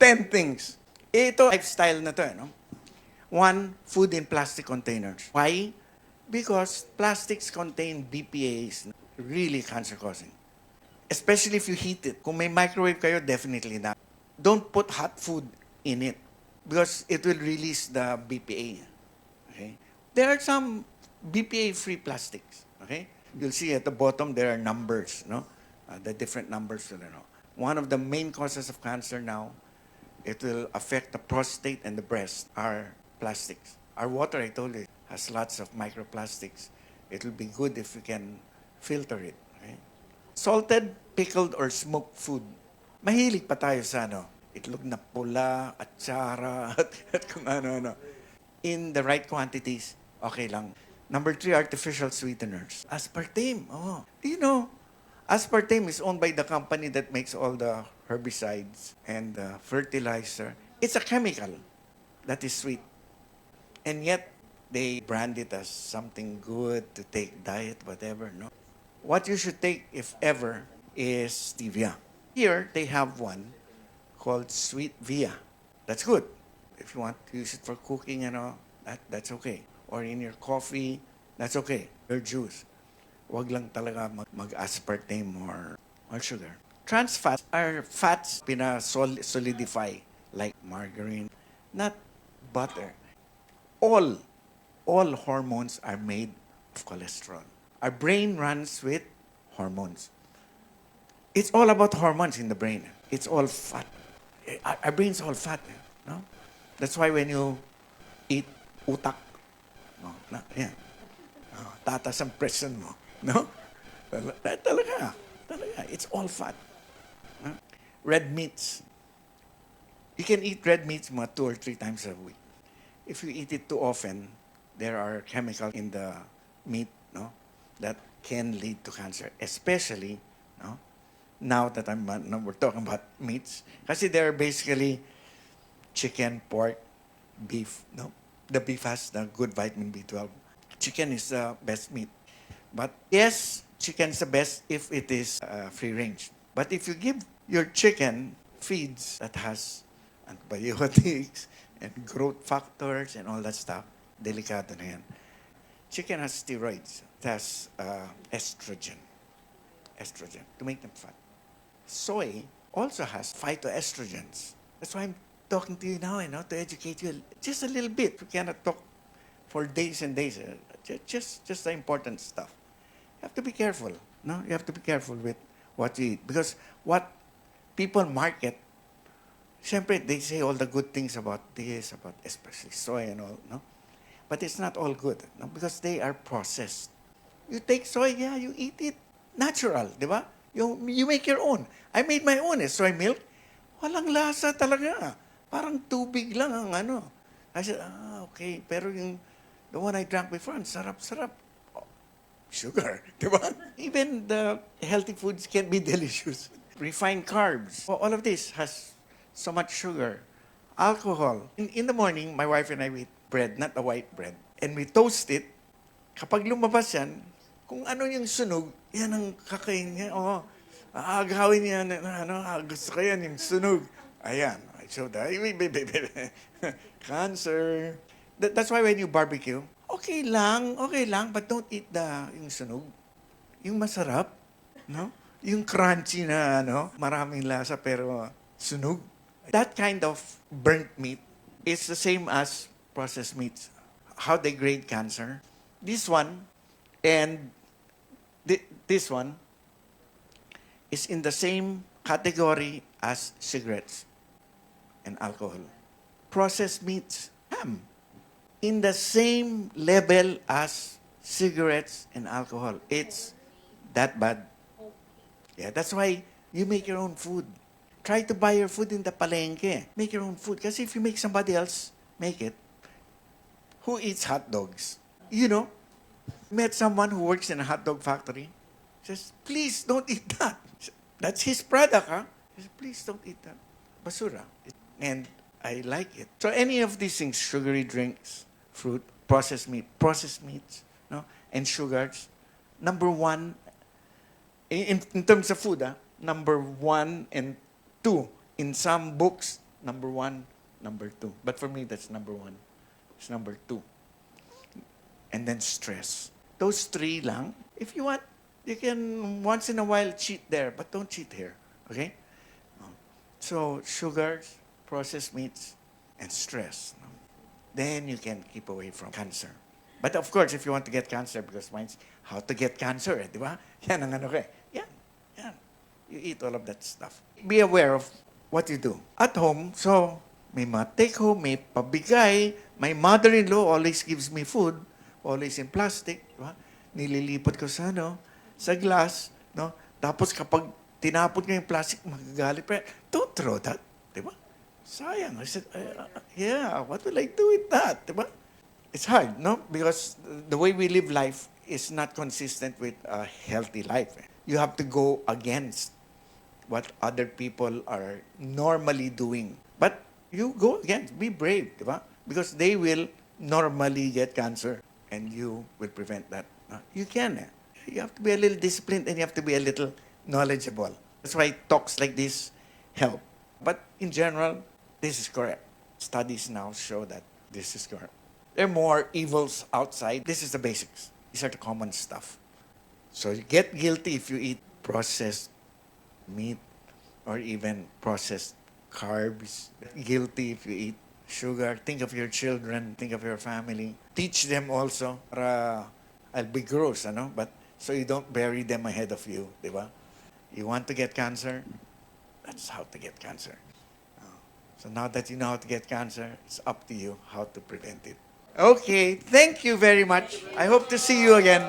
10 things. Ito, lifestyle na to, no? One, food in plastic containers. Why? Because plastics contain BPAs, really cancer-causing. Especially if you heat it. Kung may microwave kayo, definitely not. Don't put hot food in it because it will release the BPA. Okay? There are some BPA-free plastics. Okay? You'll see at the bottom there are numbers, no? The different numbers. One of the main causes of cancer now, it will affect the prostate and the breast, are plastics. Our water, I told you, has lots of microplastics. It will be good if we can filter it. Okay? Salted, pickled, or smoked food. Mahilig pa tayo sa itlog na pula, atsara, at kung ano-ano. In the right quantities, okay lang. Number 3, artificial sweeteners. Aspartame. Oh, do you know, aspartame is owned by the company that makes all the herbicides and fertilizer. It's a chemical that is sweet. And yet, they brand it as something good to take diet, whatever, no? What you should take, if ever, is stevia. Here, they have one called Sweet Via. That's good. If you want to use it for cooking, that's okay. Or in your coffee, that's okay. Your juice. Wag lang talaga mag-aspartame or sugar. Trans fats are fats solidify like margarine, not butter. All hormones are made of cholesterol. Our brain runs with hormones. It's all about hormones in the brain. It's all fat. Our brain's all fat. No? That's why when you eat utak, tatas ang presyon mo. No? Talaga. It's all fat. No? Red meats. You can eat red meats 2 or 3 times a week. If you eat it too often, there are chemicals in the meat, no, that can lead to cancer. Especially, no, now that we're talking about meats, kasi they're basically chicken, pork, beef. No, the beef has the good vitamin B12. Chicken is the best meat, but yes, chicken is the best if it is free range. But if you give your chicken feeds that has antibiotics and growth factors and all that stuff, delikado na yan. Chicken has steroids. It has estrogen to make them fat. Soy also has phytoestrogens. That's why I'm talking to you now, to educate you just a little bit. We cannot talk for days and days. Just the important stuff. You have to be careful. No, you have to be careful with what you eat because what people market. Siyempre, they say all the good things about this, about especially soy and all, no? But it's not all good, no? Because they are processed. You take soy, you eat it natural, di ba? You make your own. I made my own, soy milk. Walang lasa talaga. Parang tubig lang ang I said, okay. Pero the one I drank before, ang sarap-sarap. Oh, sugar, di ba? Even the healthy foods can be delicious. Refined carbs. All of this has so much sugar. Alcohol. In the morning, my wife and I eat bread, not the white bread. And we toast it. Kapag lumabas yan, kung ano yung sunog, yan ang kakain niya. Aagawin niya, gusto ko yan, yung sunog. Ayan. I showed that. Cancer. That's why when you barbecue, okay lang, but don't eat yung sunog. Yung masarap, no? Yung crunchy na, maraming lasa pero sunog. That kind of burnt meat is the same as processed meats. How they grade cancer. This one and this one is in the same category as cigarettes and alcohol. Processed meats, in the same level as cigarettes and alcohol. It's that bad. Yeah, that's why you make your own food. Try to buy your food in the palengke. Make your own food. Because if you make somebody else make it, who eats hot dogs? Met someone who works in a hot dog factory. Says, please don't eat that. That's his product, huh? He says, please don't eat that. Basura. And I like it. So any of these things, sugary drinks, fruit, processed meats, no, and sugars, number 1, in terms of food, number 1 and 2 in some books, number one, number two. But for me, that's number one. It's number two. And then stress. Those three lang. If you want, you can once in a while cheat there, but don't cheat here. Okay? So, sugars, processed meats, and stress. No? Then you can keep away from cancer. But of course, if you want to get cancer, because mine's how to get cancer, di ba? Yan ang ano ko eh. Yan. You eat all of that stuff. Be aware of what you do. At home, so may take home, may pabigay. My mother-in-law always gives me food, always in plastic. Di ba? Nililipot ko sa sa glass. No? Tapos kapag tinapon ko yung plastic, magagalit pa. Don't throw that. Di ba? Sayang. I said, yeah, what will I do with that? Di ba? It's hard, no? Because the way we live life is not consistent with a healthy life. You have to go against what other people are normally doing. But you go against, be brave, di ba? Because they will normally get cancer and you will prevent that. You can. You have to be a little disciplined and you have to be a little knowledgeable. That's why talks like this help. But in general, this is correct. Studies now show that this is correct. There are more evils outside. This is the basics. These are the common stuff. So you get guilty if you eat processed meat or even processed carbs. Guilty if you eat sugar. Think of your children. Think of your family. Teach them also. Para I'll be gross, but so you don't bury them ahead of you, di ba? You want to get cancer? That's how to get cancer. So now that you know how to get cancer, it's up to you how to prevent it. Okay, thank you very much. I hope to see you again.